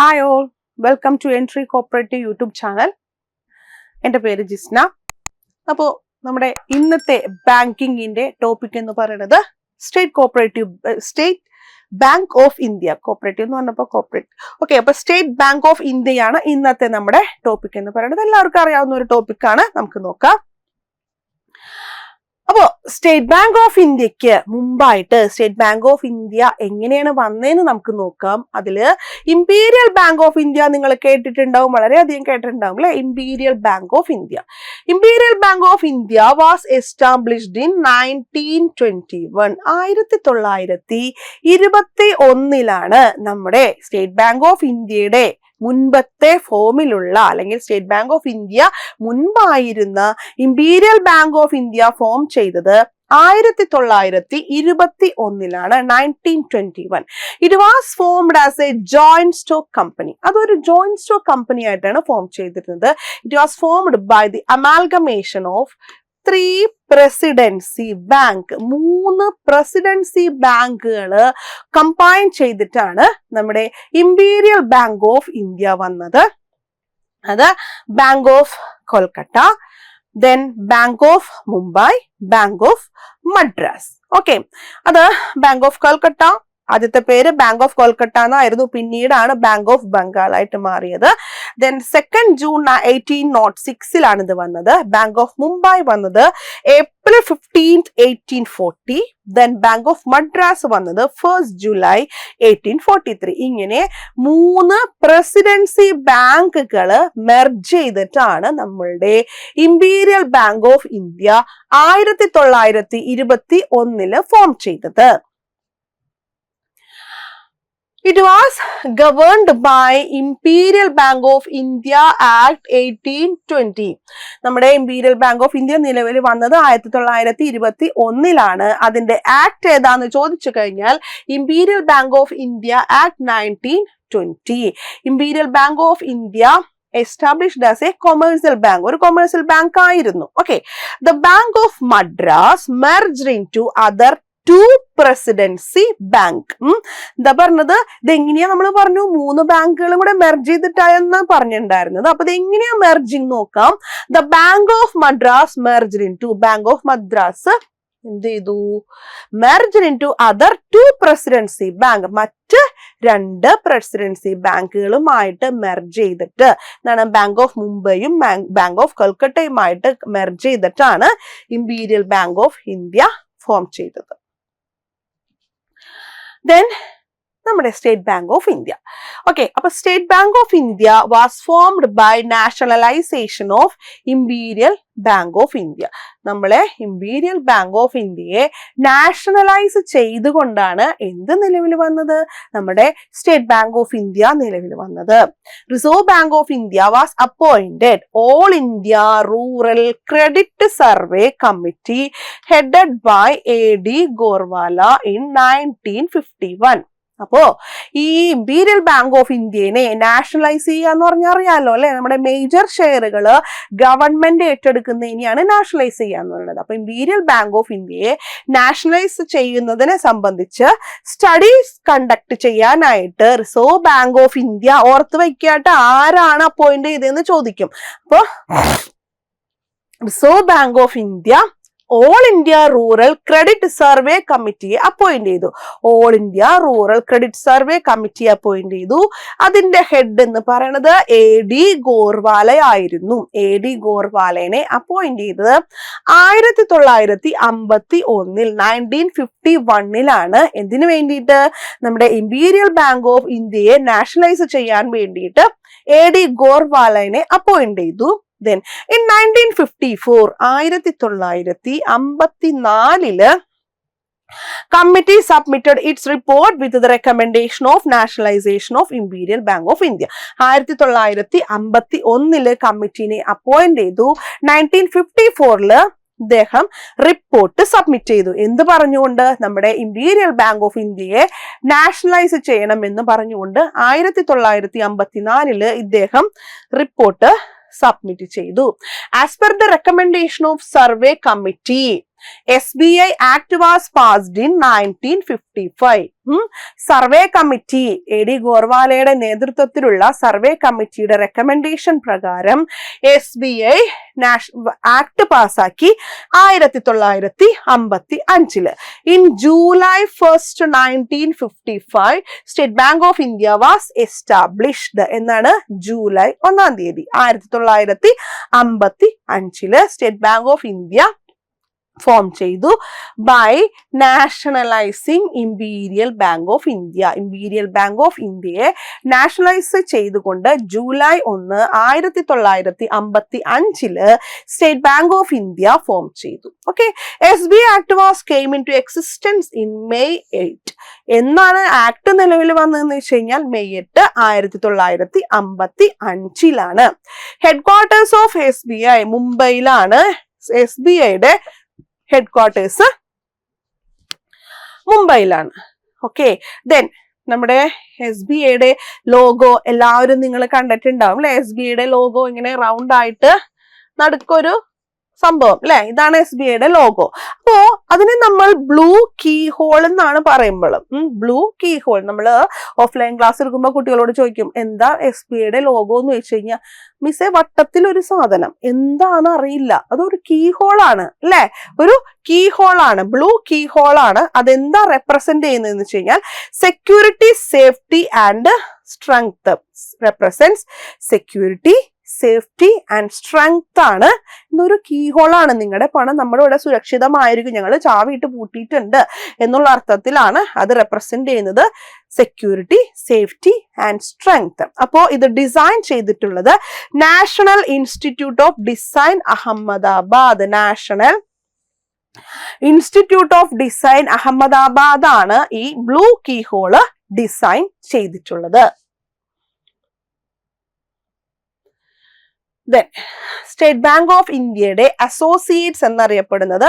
Hi all, welcome to Entry Cooperative YouTube channel. എൻ്റെ പേര് ജിസ്ന. അപ്പോൾ നമ്മുടെ ഇന്നത്തെ ബാങ്കിങ്ങിന്റെ ടോപ്പിക് എന്ന് പറയുന്നത് state bank of India. Cooperative എന്ന് പറഞ്ഞപ്പോൾ കോപ്പറേറ്റ്. ഓക്കെ, അപ്പൊ സ്റ്റേറ്റ് ബാങ്ക് ഓഫ് ഇന്ത്യയാണ് ഇന്നത്തെ നമ്മുടെ ടോപ്പിക് എന്ന് പറയുന്നത്. എല്ലാവർക്കും അറിയാവുന്ന ഒരു ടോപ്പിക്കാണ്. നമുക്ക് നോക്കാം. അപ്പോ സ്റ്റേറ്റ് ബാങ്ക് ഓഫ് ഇന്ത്യക്ക് മുമ്പായിട്ട് സ്റ്റേറ്റ് ബാങ്ക് ഓഫ് ഇന്ത്യ എങ്ങനെയാണ് വന്നതെന്ന് നമുക്ക് നോക്കാം. അതില് ഇമ്പീരിയൽ ബാങ്ക് ഓഫ് ഇന്ത്യ നിങ്ങൾ കേട്ടിട്ടുണ്ടാവും, വളരെയധികം കേട്ടിട്ടുണ്ടാവും അല്ലെ. Imperial bank of India. Imperial bank of India was established in 1921. 1921 നമ്മുടെ സ്റ്റേറ്റ് ബാങ്ക് ഓഫ് ഇന്ത്യയുടെ മുൻപത്തെ ഫോമിലുള്ള അല്ലെങ്കിൽ സ്റ്റേറ്റ് ബാങ്ക് ഓഫ് ഇന്ത്യ മുൻപായിരുന്ന imperial bank of India form ചെയ്തത് 1921. 1921. It was formed as a joint stock company. അതൊരു joint stock company ആയിട്ടാണ് form ചെയ്തിരുന്നത്. It was formed by the amalgamation of 3 presidency bank. 3 presidency ബാങ്കുകൾ combine ചെയ്തിട്ടാണ് നമ്മുടെ imperial bank of India വന്നത്. അത് bank of Kolkata, then bank of Mumbai, bank of Madras. Okay, അത് bank of Kolkata, ആദ്യത്തെ പേര് ബാങ്ക് ഓഫ് കൊൽക്കത്ത എന്നായിരുന്നു, പിന്നീടാണ് ബാങ്ക് ഓഫ് ബംഗാൾ ആയിട്ട് മാറിയത്. ദെൻ 2 ജൂൺ 1806 ഇത് വന്നത്. ബാങ്ക് ഓഫ് മുംബൈ വന്നത് April 15, 1840. Then bank of Madras വന്നത് 1 ജൂലൈ 1843. ഇങ്ങനെ 3 പ്രസിഡൻസി ബാങ്കുകൾ മെർജ് ചെയ്തിട്ടാണ് നമ്മളുടെ imperial bank of India 1921 form ചെയ്തത്. It was governed by Imperial Bank of India Act 1820. നമ്മുടെ ഇമ്പീരിയൽ ബാങ്ക് ഓഫ് ഇന്ത്യ നിലവിൽ വന്നത് 1921. അതിന്റെ ആക്ട് ഏതാന്ന് ചോദിച്ചു കഴിഞ്ഞാൽ imperial bank of India act 1920. Imperial bank of India established as a commercial bank. ഒരു commercial bank ആയിരുന്നു. Okay, the Bank of Madras merged into other 2 presidency bank. എന്താ പറഞ്ഞത്? ഇതെങ്ങനെയാ നമ്മൾ പറഞ്ഞു, 3 ബാങ്കുകളും കൂടെ മെർജ് ചെയ്തിട്ടായെന്ന് പറഞ്ഞിട്ടുണ്ടായിരുന്നത്. അപ്പൊ ഇത് എങ്ങനെയാ മെർജിങ് നോക്കാം. The bank of Madras merged into, bank of Madras എന്ത് ചെയ്തു? Merged into other 2 presidency bank. മറ്റ് 2 പ്രസിഡൻസി ബാങ്കുകളുമായിട്ട് മെർജ് ചെയ്തിട്ട് എന്താണ്, ബാങ്ക് ഓഫ് മുംബൈയും ബാങ്ക് ഓഫ് കൊൽക്കത്തയുമായിട്ട് മെർജ് ചെയ്തിട്ടാണ് imperial bank of India form ചെയ്തത്. Then നമ്മുടെ state bank of India. Okay, അപ്പൊ state bank of India was formed by nationalisation of imperial bank of India. നമ്മളെ ഇമ്പീരിയൽ ബാങ്ക് ഓഫ് ഇന്ത്യയെ nationalise ചെയ്തുകൊണ്ടാണ് എന്ത് നിലവിൽ വന്നത്? നമ്മുടെ സ്റ്റേറ്റ് ബാങ്ക് ഓഫ് ഇന്ത്യ നിലവിൽ വന്നത്. Reserve Bank of India was appointed All India Rural Credit Survey Committee headed by AD Gorwala in 1951. അപ്പോ ഈ ഇമ്പീരിയൽ ബാങ്ക് ഓഫ് ഇന്ത്യനെ നാഷണലൈസ് ചെയ്യാന്ന് പറഞ്ഞാൽ അറിയാലോ അല്ലെ, നമ്മുടെ മേജർ ഷെയറുകള് ഗവൺമെന്റ് ഏറ്റെടുക്കുന്നതിനെയാണ് നാഷണലൈസ് ചെയ്യാന്ന് പറയുന്നത്. അപ്പൊ ഇമ്പീരിയൽ ബാങ്ക് ഓഫ് ഇന്ത്യയെ നാഷണലൈസ് ചെയ്യുന്നതിനെ സംബന്ധിച്ച് സ്റ്റഡീസ് കണ്ടക്ട് ചെയ്യാനായിട്ട് റിസർവ് ബാങ്ക് ഓഫ് ഇന്ത്യ ഓർത്ത് വയ്ക്കാട്ട് ആരാണ് അപ്പോയിന്റ് ചെയ്തതെന്ന് ചോദിക്കും. അപ്പൊ Reserve Bank of India All India Rural Credit survey കമ്മിറ്റിയെ അപ്പോയിന്റ് ചെയ്തു. All India Rural Credit Survey committee appoint ചെയ്തു. അതിന്റെ ഹെഡ് എന്ന് പറയുന്നത് AD ഗോർവാല ആയിരുന്നു. AD ഗോർവാലനെ അപ്പോയിന്റ് ചെയ്തത് 1951 1951 എന്തിനു വേണ്ടിയിട്ട്? നമ്മുടെ ഇമ്പീരിയൽ ബാങ്ക് ഓഫ് ഇന്ത്യയെ നാഷണലൈസ് ചെയ്യാൻ വേണ്ടിയിട്ട് AD ഗോർവാലനെ അപ്പോയിന്റ് ചെയ്തു. Then in 1954 1954 committee submitted its report with the recommendation of nationalization of Imperial Bank of India. 1954 കമ്മിറ്റിനെ appoint ചെയ്തു. 1954 അദ്ദേഹം റിപ്പോർട്ട് സബ്മിറ്റ് ചെയ്തു. എന്ത് പറഞ്ഞുകൊണ്ട്? നമ്മുടെ ഇമ്പീരിയൽ ബാങ്ക് ഓഫ് ഇന്ത്യയെ നാഷണലൈസ് ചെയ്യണം എന്ന് പറഞ്ഞുകൊണ്ട് 1954 ഇദ്ദേഹം റിപ്പോർട്ട് സബ്മിറ്റ് ചെയ്തു. As per the recommendation of survey committee SBI Act was passed in 1955. Survey committee AD ഗോർവാലയുടെ നേതൃത്വത്തിലുള്ള സർവേ കമ്മിറ്റിയുടെ റെക്കമെൻഡേഷൻ പ്രകാരം SBI ആക്ട് പാസാക്കി 1955. In July 1st 1955 state bank of India was established. എന്നാണ് ജൂലൈ 1-ാം തീയതി 1955 state bank of India form ചെയ്തു by nationalising imperial bank of India. Imperial bank of ഇന്ത്യയെ nationalise ചെയ്തുകൊണ്ട് July 1, 1955 state bank of India form ചെയ്തു. Okay, SBI act was came into existence in May 8. എന്നാണ് act നിലവിൽ വന്നതെന്ന് വെച്ച് കഴിഞ്ഞാൽ May 8, 1955 headquarters of SBI മുംബൈയിലാണ്. SBIയുടെ ഹെഡ് ക്വാർട്ടേഴ്സ് മുംബൈയിലാണ്. ഓക്കെ, ദെൻ നമ്മുടെ SBIയുടെ ലോഗോ എല്ലാവരും നിങ്ങൾ കണ്ടിട്ടുണ്ടാവും അല്ലെ. SBIയുടെ ലോഗോ ഇങ്ങനെ റൗണ്ട് ആയിട്ട് നടുക്കൊരു സംഭവം അല്ലെ, ഇതാണ് SBIയുടെ ലോഗോ. അപ്പോ അതിനെ നമ്മൾ ബ്ലൂ കീ ഹോൾ എന്നാണ് പറയുമ്പോൾ. ബ്ലൂ കീ ഹോൾ നമ്മൾ ഓഫ്ലൈൻ ക്ലാസ് എടുക്കുമ്പോൾ കുട്ടികളോട് ചോദിക്കും എന്താ SBIയുടെ ലോഗോ എന്ന് വെച്ച് കഴിഞ്ഞാൽ, മിസ്സേ വട്ടത്തിലൊരു സാധനം എന്താണ് അറിയില്ല, അതൊരു കീ ഹോൾ ആണ് അല്ലെ, ഒരു കീ ഹോൾ ആണ്, ബ്ലൂ കീ ഹോൾ ആണ്. അതെന്താ റെപ്രസെന്റ് ചെയ്യുന്നതെന്ന് വെച്ച് കഴിഞ്ഞാൽ security, safety and strength. Represents security, safety and strength ആണ്. ഇതൊരു കീ ഹോൾ ആണ്. നിങ്ങളുടെ പണം നമ്മുടെ ഇവിടെ സുരക്ഷിതമായിരിക്കും, ഞങ്ങൾ ചാവിയിട്ട് പൂട്ടിയിട്ടുണ്ട് എന്നുള്ള അർത്ഥത്തിലാണ് അത് റെപ്രസെന്റ് ചെയ്യുന്നത്. Security, safety and strength. അപ്പോ ഇത് ഡിസൈൻ ചെയ്തിട്ടുള്ളത് national institute of design Ahmedabad. National institute of design Ahmedabad ആണ് ഈ ബ്ലൂ കീ ഹോള് ഡിസൈൻ ചെയ്തിട്ടുള്ളത്. സ്റ്റേറ്റ് ബാങ്ക് ഓഫ് ഇന്ത്യയുടെ അസോസിയേറ്റ്സ് എന്നറിയപ്പെടുന്നത്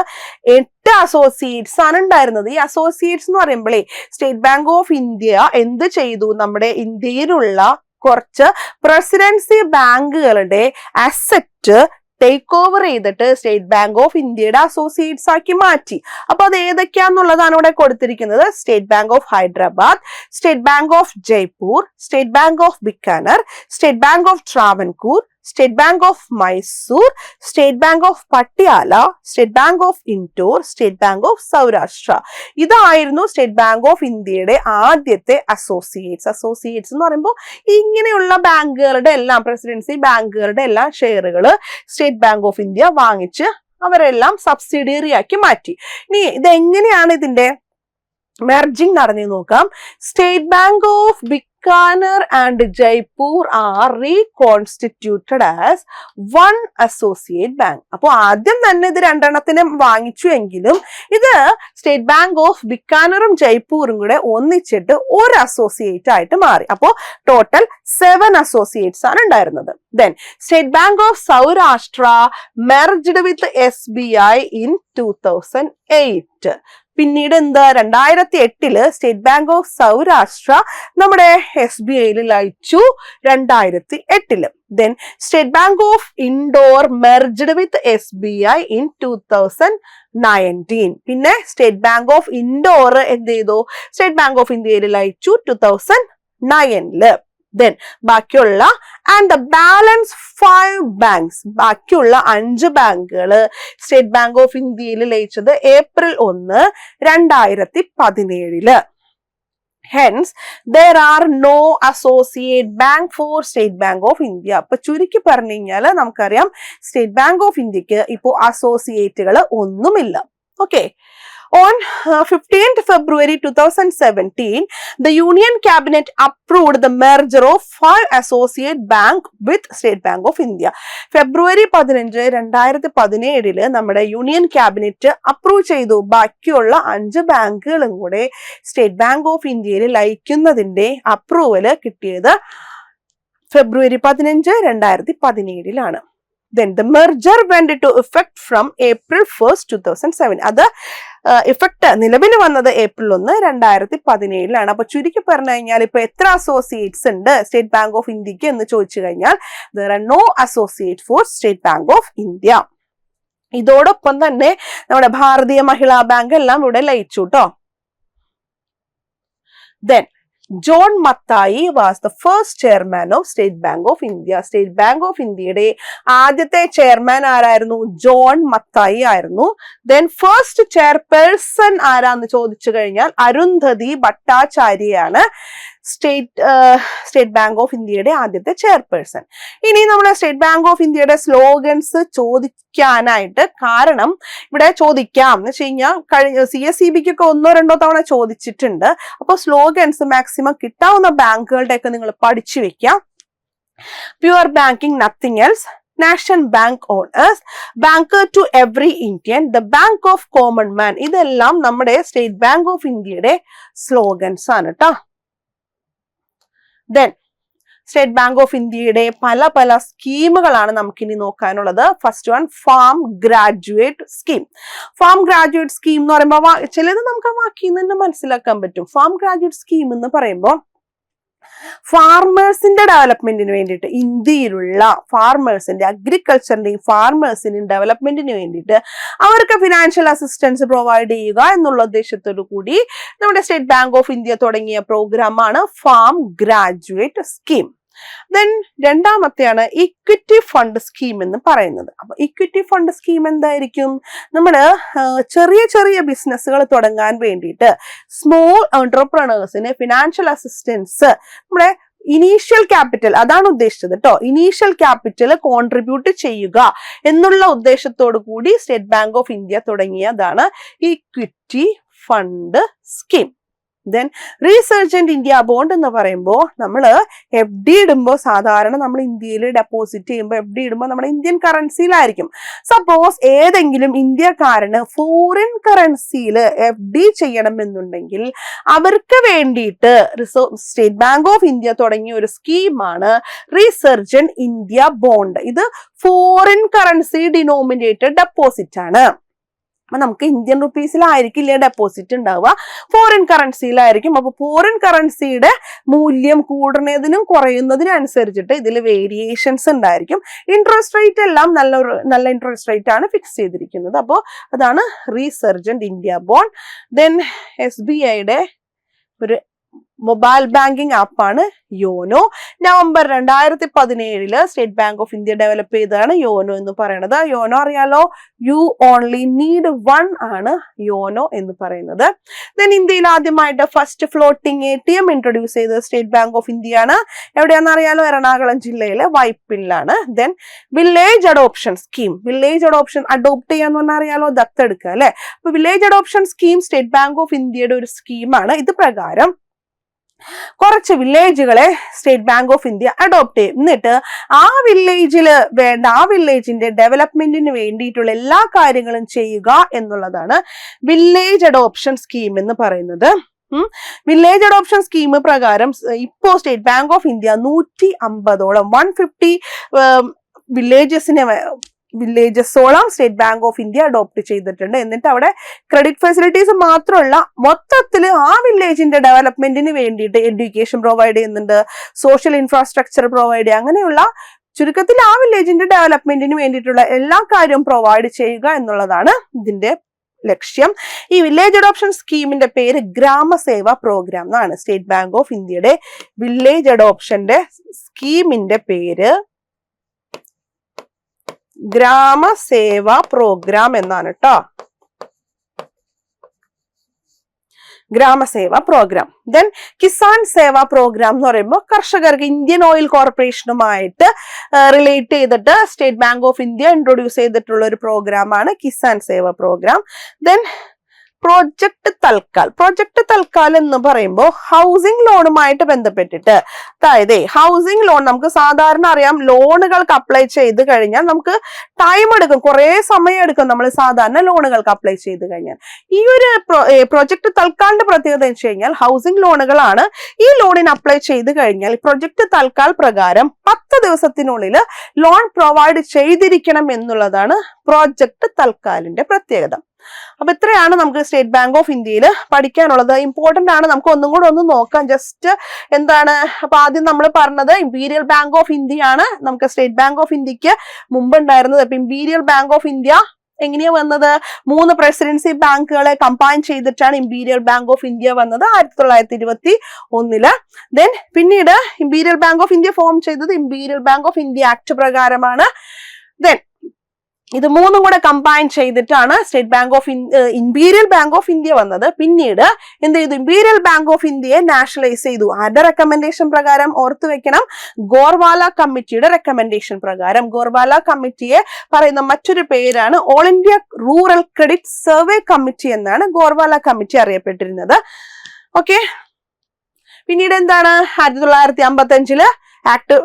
8 അസോസിയേറ്റ്സ് ആണ് ഉണ്ടായിരുന്നത്. ഈ അസോസിയേറ്റ്സ് എന്ന് പറയുമ്പോഴേ സ്റ്റേറ്റ് ബാങ്ക് ഓഫ് ഇന്ത്യ എന്ത് ചെയ്തു, നമ്മുടെ ഇന്ത്യയിലുള്ള കുറച്ച് പ്രസിഡൻസി ബാങ്കുകളുടെ അസറ്റ് ടേക്ക് ഓവർ ചെയ്തിട്ട് സ്റ്റേറ്റ് ബാങ്ക് ഓഫ് ഇന്ത്യയുടെ അസോസിയേറ്റ്സ് ആക്കി മാറ്റി. അപ്പൊ അത് ഏതൊക്കെയാന്നുള്ളതാണ് ഇവിടെ കൊടുത്തിരിക്കുന്നത്. State bank of Hyderabad, state bank of Jaipur, state bank of Bikaner, state bank of Travancore, state bank of Mysore, state bank of Patiala, state bank of Indore, state bank of Saurashtra. ഇതായിരുന്നു സ്റ്റേറ്റ് ബാങ്ക് ഓഫ് ഇന്ത്യയുടെ ആദ്യത്തെ അസോസിയേറ്റ്സ്. അസോസിയേറ്റ്സ് എന്ന് പറയുമ്പോൾ ഇങ്ങനെയുള്ള ബാങ്കുകളുടെ എല്ലാം, പ്രസിഡൻസി ബാങ്കുകളുടെ എല്ലാം ഷെയറുകൾ സ്റ്റേറ്റ് ബാങ്ക് ഓഫ് ഇന്ത്യ വാങ്ങിച്ച് അവരെല്ലാം സബ്സിഡിയറി ആക്കി മാറ്റി. ഇനി ഇതെങ്ങനെയാണ് ഇതിന്റെ മെർജിങ് നടന്നു നോക്കാം. State bank of Bikaner and Jaipur are reconstituted as one associate bank. അപ്പോൾ ആദ്യം തന്നെ ഇത് രണ്ടെണ്ണത്തിനെ വാങ്ങിച്ചു എങ്കിലും ഇത് സ്റ്റേറ്റ് ബാങ്ക് ഓഫ് ബിക്കാനറും ജയ്പൂറും കൂടെ ഒന്നിച്ചിട്ട് ഒരു അസോസിയേറ്റ് ആയിട്ട് മാറി. അപ്പോൾ ടോട്ടൽ 7 അസോസിയേറ്റ്സ് ആണ് ഉണ്ടായിരുന്നത്. Then State bank of Saurashtra merged with SBI in 2008. പിന്നീട് എന്താ 2008 സ്റ്റേറ്റ് ബാങ്ക് ഓഫ് സൗരാഷ്ട്ര നമ്മുടെ SBIയിൽ ലയിച്ചു 2008. Then State bank of Indore merged with SBI in 2019. പിന്നെ സ്റ്റേറ്റ് ബാങ്ക് ഓഫ് ഇൻഡോർ എന്ത് ചെയ്തു, സ്റ്റേറ്റ് ബാങ്ക് ഓഫ് ഇന്ത്യയിൽ ലയിച്ചു 2009. Then ബാക്കിയുള്ള ആൻഡ് ദ ബാലൻസ് 5 ബാങ്ക്സ്, ബാക്കിയുള്ള 5 ബാങ്കുകൾ സ്റ്റേറ്റ് ബാങ്ക് ഓഫ് ഇന്ത്യയിൽ ലയിച്ചത് April 1, 2017. Hence, there are no associate bank for State Bank of India. അപ്പൊ ചുരുക്കി പറഞ്ഞു കഴിഞ്ഞാൽ നമുക്കറിയാം സ്റ്റേറ്റ് ബാങ്ക് ഓഫ് ഇന്ത്യക്ക് ഇപ്പോ അസോസിയേറ്റുകൾ ഒന്നുമില്ല. Okay. On 15th February 2017, the Union Cabinet approved the merger of 5 associate bank with State Bank of India. February 15, 2017 നമ്മുടെ union cabinet approve ചെയ്തു ബാക്കിയുള്ള 5 ബാങ്കുകളും കൂടെ സ്റ്റേറ്റ് ബാങ്ക് ഓഫ് ഇന്ത്യയിൽ ലയിക്കുന്നതിന്റെ അപ്രൂവല് കിട്ടിയത് February 15, 2017. Then the merger went into effect from April 1st, 2007. അത് effect നിലവിൽ വന്നത് April 1, 2017. അപ്പൊ ചുരുക്കി പറഞ്ഞു കഴിഞ്ഞാൽ ഇപ്പൊ എത്ര അസോസിയേറ്റ്സ് ഉണ്ട് സ്റ്റേറ്റ് ബാങ്ക് ഓഫ് ഇന്ത്യക്ക് എന്ന് ചോദിച്ചു കഴിഞ്ഞാൽ there are no associate for State Bank of India. ഇതോടൊപ്പം തന്നെ നമ്മുടെ ഭാരതീയ മഹിളാ ബാങ്ക് എല്ലാം ഇവിടെ ലയിച്ചു കേട്ടോ. Then John Mathai was the first chairman of State Bank of India. State Bank of India'യുടെ ആദ്യത്തെ ചെയർമാൻ ആരായിരുന്നു? ജോൺ മത്തായി ആയിരുന്നു. Then first chairperson ആരാന്ന് ചോദിച്ചു കഴിഞ്ഞാൽ അരുന്ധതി ഭട്ടാചാര്യയാണ് സ്റ്റേറ്റ് ബാങ്ക് ഓഫ് ഇന്ത്യയുടെ ആദ്യത്തെ ചെയർപേഴ്സൺ. ഇനി നമ്മുടെ സ്റ്റേറ്റ് ബാങ്ക് ഓഫ് ഇന്ത്യയുടെ സ്ലോഗൻസ് ചോദിക്കാനായിട്ട് കാരണം ഇവിടെ ചോദിക്കാം എന്ന് വെച്ച് കഴിഞ്ഞാൽ CSEBക്കൊക്കെ 1-2 തവണ ചോദിച്ചിട്ടുണ്ട്. അപ്പോൾ സ്ലോഗൻസ് മാക്സിമം കിട്ടാവുന്ന ബാങ്കുകളുടെ ഒക്കെ നിങ്ങൾ പഠിച്ചു വെക്കാം. Pure banking, nothing else, national bank owners, banker to every Indian, the bank of common man. ഇതെല്ലാം നമ്മുടെ സ്റ്റേറ്റ് ബാങ്ക് ഓഫ് ഇന്ത്യയുടെ സ്ലോഗൻസ് ആണ് കേട്ടോ. Then സ്റ്റേറ്റ് ബാങ്ക് ഓഫ് ഇന്ത്യയുടെ പല സ്കീമുകളാണ് നമുക്കിനി നോക്കാനുള്ളത്. First one farm graduate scheme. Farm graduate scheme എന്ന് പറയുമ്പോൾ ചിലത് നമുക്ക് ആ വാക്കിൽ നിന്ന് തന്നെ മനസ്സിലാക്കാൻ പറ്റും. ഫാം ഗ്രാജുവേറ്റ് സ്കീം എന്ന് പറയുമ്പോൾ ഫാർമേഴ്സിന്റെ ഡെവലപ്മെന്റിന് വേണ്ടിയിട്ട്, ഇന്ത്യയിലുള്ള ഫാർമേഴ്സിന്റെ, അഗ്രികൾച്ചറിന്റെയും ഫാർമേഴ്സിന്റെയും ഡെവലപ്മെന്റിന് വേണ്ടിയിട്ട് അവർക്ക് ഫിനാൻഷ്യൽ അസിസ്റ്റൻസ് പ്രൊവൈഡ് ചെയ്യുക എന്നുള്ള ഉദ്ദേശത്തോടു കൂടി നമ്മുടെ സ്റ്റേറ്റ് ബാങ്ക് ഓഫ് ഇന്ത്യ തുടങ്ങിയ പ്രോഗ്രാമാണ് ഫാം ഗ്രാജുവേറ്റ് സ്കീം. ദെൻ രണ്ടാമത്തെയാണ് ഇക്വിറ്റി ഫണ്ട് സ്കീം എന്ന് പറയുന്നത്. അപ്പൊ ഇക്വിറ്റി ഫണ്ട് സ്കീം എന്തായിരിക്കും? നമ്മള് ചെറിയ ബിസിനസ്സുകൾ തുടങ്ങാൻ വേണ്ടിയിട്ട് സ്മോൾ എന്റർപ്രണേഴ്സിന് ഫിനാൻഷ്യൽ അസിസ്റ്റൻസ്, നമ്മുടെ ഇനീഷ്യൽ ക്യാപിറ്റൽ, അതാണ് ഉദ്ദേശിച്ചത് കേട്ടോ. ഇനീഷ്യൽ ക്യാപിറ്റൽ കോൺട്രിബ്യൂട്ട് ചെയ്യുക എന്നുള്ള ഉദ്ദേശത്തോടു കൂടി സ്റ്റേറ്റ് ബാങ്ക് ഓഫ് ഇന്ത്യ തുടങ്ങിയതാണ് equity fund scheme. Then resurgent India bond എന്ന് പറയുമ്പോൾ നമ്മൾ FD ഇടുമ്പോൾ സാധാരണ നമ്മൾ ഇന്ത്യയിൽ ഡെപ്പോസിറ്റ് ചെയ്യുമ്പോൾ FD ഇടുമ്പോൾ നമ്മുടെ ഇന്ത്യൻ കറൻസിയിലായിരിക്കും. സപ്പോസ് ഏതെങ്കിലും ഇന്ത്യക്കാരന് ഫോറിൻ കറൻസിയിൽ FD ചെയ്യണമെന്നുണ്ടെങ്കിൽ അവർക്ക് വേണ്ടിയിട്ട് സ്റ്റേറ്റ് ബാങ്ക് ഓഫ് ഇന്ത്യ തുടങ്ങിയ ഒരു സ്കീമാണ് റീസർജന്റ് ഇന്ത്യ ബോണ്ട്. ഇത് ഫോറിൻ കറൻസി ഡിനോമിനേറ്റഡ് ഡെപ്പോസിറ്റ് ആണ്. അപ്പൊ നമുക്ക് ഇന്ത്യൻ റുപ്പീസിലായിരിക്കില്ല ഡെപ്പോസിറ്റ് ഉണ്ടാവുക, ഫോറിൻ കറൻസിയിലായിരിക്കും. അപ്പൊ ഫോറിൻ കറൻസിയുടെ മൂല്യം കൂടുന്നതിനും കുറയുന്നതിനും അനുസരിച്ചിട്ട് ഇതിൽ വേരിയേഷൻസ് ഉണ്ടായിരിക്കും. ഇൻട്രസ്റ്റ് റേറ്റ് എല്ലാം നല്ല ഇൻട്രസ്റ്റ് റേറ്റ് ആണ് ഫിക്സ് ചെയ്തിരിക്കുന്നത്. അപ്പോൾ അതാണ് റീസർജന്റ് ഇന്ത്യ ബോണ്ട്. ദെൻ SBIയുടെ ഒരു മൊബൈൽ ബാങ്കിങ് ആപ്പാണ് YONO. November 2017 state bank of India develop ചെയ്തതാണ് യോനോ എന്ന് പറയുന്നത്. യോനോ അറിയാലോ, യു ഓൺലി നീഡ് വൺ ആണ് യോനോ എന്ന് പറയുന്നത്. ദെൻ ഇന്ത്യയിൽ ആദ്യമായിട്ട് ഫസ്റ്റ് ഫ്ലോട്ടിംഗ് ATM ഇൻട്രൊഡ്യൂസ് ചെയ്തത് സ്റ്റേറ്റ് ബാങ്ക് ഓഫ് ഇന്ത്യ ആണ്. എവിടെയാണെന്ന് അറിയാലോ, എറണാകുളം ജില്ലയിലെ വൈപ്പിനിലാണ്. Then village adoption scheme. Village adoption, adopt ചെയ്യാന്ന് പറഞ്ഞാൽ അറിയാലോ, ദത്തെടുക്കുക അല്ലെ. അപ്പൊ village adoption scheme state bank of ഇന്ത്യയുടെ ഒരു സ്കീമാണ്. ഇത് പ്രകാരം കുറച്ച് വില്ലേജുകളെ state bank of India adopt ചെയ്യും. എന്നിട്ട് ആ വില്ലേജില് വേണ്ട, ആ വില്ലേജിന്റെ ഡെവലപ്മെന്റിന് വേണ്ടിയിട്ടുള്ള എല്ലാ കാര്യങ്ങളും ചെയ്യുക എന്നുള്ളതാണ് വില്ലേജ് അഡോപ്ഷൻ സ്കീം എന്ന് പറയുന്നത്. വില്ലേജ് അഡോപ്ഷൻ സ്കീം പ്രകാരം ഇപ്പോ സ്റ്റേറ്റ് ബാങ്ക് ഓഫ് ഇന്ത്യ 150ഓളം 150 വില്ലേജസോളം state bank of India adopt ചെയ്തിട്ടുണ്ട്. എന്നിട്ട് അവിടെ ക്രെഡിറ്റ് ഫെസിലിറ്റീസ് മാത്രമല്ല, മൊത്തത്തിൽ ആ വില്ലേജിന്റെ ഡെവലപ്മെന്റിന് വേണ്ടിയിട്ട് എഡ്യൂക്കേഷൻ പ്രൊവൈഡ് ചെയ്യുന്നുണ്ട്, സോഷ്യൽ ഇൻഫ്രാസ്ട്രക്ചർ പ്രൊവൈഡ് ചെയ്യുക, അങ്ങനെയുള്ള ചുരുക്കത്തിൽ ആ വില്ലേജിന്റെ ഡെവലപ്മെന്റിന് വേണ്ടിയിട്ടുള്ള എല്ലാ കാര്യവും പ്രൊവൈഡ് ചെയ്യുക എന്നുള്ളതാണ് ഇതിന്റെ ലക്ഷ്യം. ഈ വില്ലേജ് അഡോപ്ഷൻ സ്കീമിന്റെ പേര് ഗ്രാമസേവ പ്രോഗ്രാം എന്നാണ്. സ്റ്റേറ്റ് ബാങ്ക് ഓഫ് ഇന്ത്യയുടെ വില്ലേജ് അഡോപ്ഷന്റെ സ്കീമിന്റെ പേര് ഗ്രാമസേവ പ്രോഗ്രാം എന്നാണ് കേട്ടോ. Gram Seva programme. Then Kisan Seva programme എന്ന് പറയുമ്പോൾ കർഷകർക്ക് ഇന്ത്യൻ ഓയിൽ കോർപ്പറേഷനുമായിട്ട് റിലേറ്റ് ചെയ്തിട്ട് state bank of India introduce ചെയ്തിട്ടുള്ള ഒരു പ്രോഗ്രാമാണ് Kisan Seva programme. Then project Tatkal. Project Tatkal എന്ന് പറയുമ്പോൾ ഹൗസിംഗ് ലോണുമായിട്ട് ബന്ധപ്പെട്ടിട്ട്, അതായത് ഹൗസിംഗ് ലോൺ നമുക്ക് സാധാരണ അറിയാം, ലോണുകൾക്ക് അപ്ലൈ ചെയ്ത് കഴിഞ്ഞാൽ നമുക്ക് ടൈം എടുക്കും, കുറെ സമയം എടുക്കും നമ്മൾ സാധാരണ ലോണുകൾക്ക് അപ്ലൈ ചെയ്ത് കഴിഞ്ഞാൽ. ഈ ഒരു പ്രൊജക്ട് തൽക്കാലിന്റെ പ്രത്യേകത എന്ന് വെച്ച് കഴിഞ്ഞാൽ ഹൗസിംഗ് ലോണുകളാണ്. ഈ ലോണിന് അപ്ലൈ ചെയ്ത് കഴിഞ്ഞാൽ പ്രൊജക്ട് തൽക്കാൽ പ്രകാരം 10 ദിവസത്തിനുള്ളിൽ ലോൺ പ്രൊവൈഡ് ചെയ്തിരിക്കണം എന്നുള്ളതാണ് പ്രോജക്ട് തൽക്കാലിന്റെ പ്രത്യേകത. അപ്പൊ ഇത്രയാണ് നമുക്ക് സ്റ്റേറ്റ് ബാങ്ക് ഓഫ് ഇന്ത്യയിൽ പഠിക്കാനുള്ളത്. ഇമ്പോർട്ടന്റ് ആണ്, നമുക്ക് ഒന്നും കൂടെ ഒന്ന് നോക്കാം ജസ്റ്റ് എന്താണ്. അപ്പൊ ആദ്യം നമ്മൾ പറഞ്ഞത് ഇമ്പീരിയൽ ബാങ്ക് ഓഫ് ഇന്ത്യ ആണ് നമുക്ക് സ്റ്റേറ്റ് ബാങ്ക് ഓഫ് ഇന്ത്യക്ക് മുമ്പ് ഉണ്ടായിരുന്നത്. അപ്പൊ ഇമ്പീരിയൽ ബാങ്ക് ഓഫ് ഇന്ത്യ എങ്ങനെയാ വന്നത്? 3 പ്രസിഡൻസി ബാങ്കുകളെ കമ്പൈൻ ചെയ്തിട്ടാണ് ഇമ്പീരിയൽ ബാങ്ക് ഓഫ് ഇന്ത്യ വന്നത് 1921. ദെൻ പിന്നീട് imperial bank of India form ചെയ്തത് imperial bank of India act പ്രകാരമാണ്. ദെൻ ഇത് 3 കൂടെ കമ്പൈൻ ചെയ്തിട്ടാണ് state bank of imperial bank of India വന്നത്. പിന്നീട് എന്ത് ചെയ്തു? ഇമ്പീരിയൽ ബാങ്ക് ഓഫ് ഇന്ത്യയെ നാഷണലൈസ് ചെയ്തു. ആരുടെ റെക്കമെൻഡേഷൻ പ്രകാരം? ഓർത്തു വെക്കണം, ഗോർവാല കമ്മിറ്റിയുടെ റെക്കമെൻഡേഷൻ പ്രകാരം. ഗോർവാല കമ്മിറ്റിയെ പറയുന്ന മറ്റൊരു പേരാണ് all India Rural Credit Survey committee എന്നാണ് ഗോർവാല കമ്മിറ്റി അറിയപ്പെട്ടിരുന്നത്. ഓക്കെ, പിന്നീട് എന്താണ്? 1955 ആക്ട്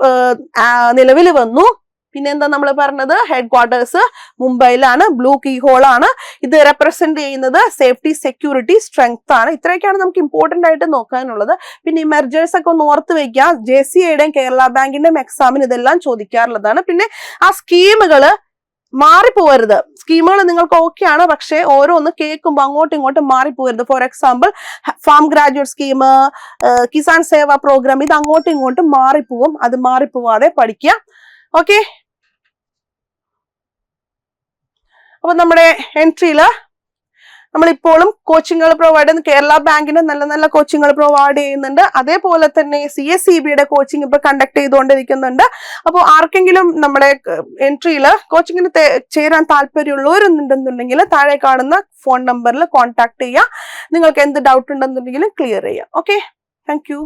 നിലവിൽ വന്നു. പിന്നെ എന്താ നമ്മൾ പറഞ്ഞത്? ഹെഡ് ക്വാർട്ടേഴ്സ് മുംബൈയിലാണ്, ബ്ലൂ കീ ഹോൾ ആണ്. ഇത് റെപ്രസെന്റ് ചെയ്യുന്നത് സേഫ്റ്റി, സെക്യൂരിറ്റി, സ്ട്രെങ്ത് ആണ്. ഇത്രയൊക്കെയാണ് നമുക്ക് ഇമ്പോർട്ടന്റ് ആയിട്ട് നോക്കാനുള്ളത്. പിന്നെ ഈ മെർജേഴ്സ് ഒക്കെ ഒന്ന് ഓർത്ത് വെക്കുക. JCIയുടെയും കേരള ബാങ്കിന്റെയും എക്സാമിന് ഇതെല്ലാം ചോദിക്കാറുള്ളതാണ്. പിന്നെ ആ സ്കീമുകള് മാറിപ്പോവരുത്. സ്കീമുകൾ നിങ്ങൾക്ക് ഓക്കെ ആണ്, പക്ഷെ ഓരോന്ന് കേൾക്കുമ്പോൾ അങ്ങോട്ടും ഇങ്ങോട്ടും മാറിപ്പോവരുത്. For example farm graduate scheme, Kisan Seva programme, ഇത് അങ്ങോട്ടും ഇങ്ങോട്ടും മാറിപ്പോവും. അത് മാറിപ്പോവാതെ പഠിക്കുക. ഓക്കെ, അപ്പൊ നമ്മുടെ എൻട്രിയില് നമ്മളിപ്പോഴും കോച്ചിങ്ങുകൾ പ്രൊവൈഡ് ചെയ്യുന്നു. കേരള ബാങ്കിന് നല്ല നല്ല കോച്ചിങ്ങുകൾ പ്രൊവൈഡ് ചെയ്യുന്നുണ്ട്. അതേപോലെ തന്നെ CSEBയുടെ കോച്ചിങ് ഇപ്പൊ കണ്ടക്ട് ചെയ്തുകൊണ്ടിരിക്കുന്നുണ്ട്. അപ്പോൾ ആർക്കെങ്കിലും നമ്മുടെ എൻട്രിയിൽ കോച്ചിങ്ങിന് ചേരാൻ താല്പര്യമുള്ളവരുണ്ടെന്നുണ്ടെങ്കിൽ താഴെ കാണുന്ന ഫോൺ നമ്പറിൽ കോൺടാക്ട് ചെയ്യുക. നിങ്ങൾക്ക് എന്ത് ഡൗട്ട് ഉണ്ടെന്നുണ്ടെങ്കിലും ക്ലിയർ ചെയ്യാം. Okay, thank you.